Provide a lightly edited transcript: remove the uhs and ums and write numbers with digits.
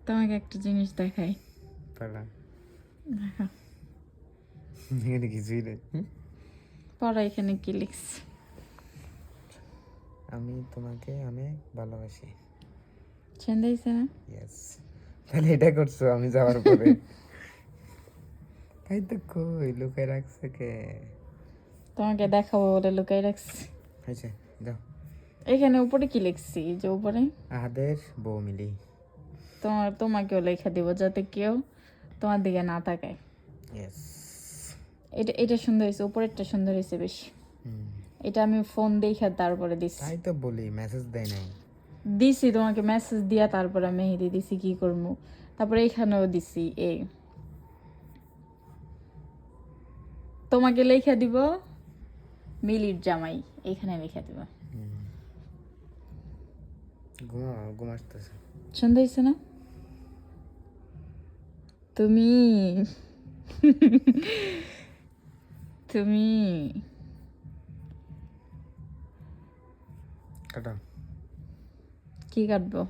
তোমাকে একটা জিনিস দেখাই। পালা দেখো এখানে কিছুই নেই। পড়া এখানে কি লিখছি? আমি তোমাকে অনেক ভালোবাসি। সুন্দর হয়েছে না? ইয়েস। তাহলে এটা করছো আমি যাওয়ার পরে? তাই তো কই লুকায় রাখছে কে? তোমাকে দেখাবো বলে লুকাই রাখছি। হয়েছে যাও। এখানে উপরে কি লিখছি? যে উপরে আহাদের বউ মিলি। তোমাকেও লেখা দিব যাতে কেউ তোমার দিকে না তাকায়। ইয়েস। এটা সুন্দর হয়েছে, উপরেরটা সুন্দর হয়েছে বেশি। এটা আমি ফোন দেখে তারপরে দিছি। তাই তো বলি মেসেজ দেয় নাই। দিছি তোমাকে মেসেজ দিয়া তারপরে মেহেদি দিছি কি করবো। তারপরে এখানেও দিছি এই তোমাকে লেখা দিব মিলির জামাই, এখানে লেখা দিব। ঘুম আসতেছে। সুন্দর হয়েছে না? তুমি তুমি কাটা। কি কাটবো?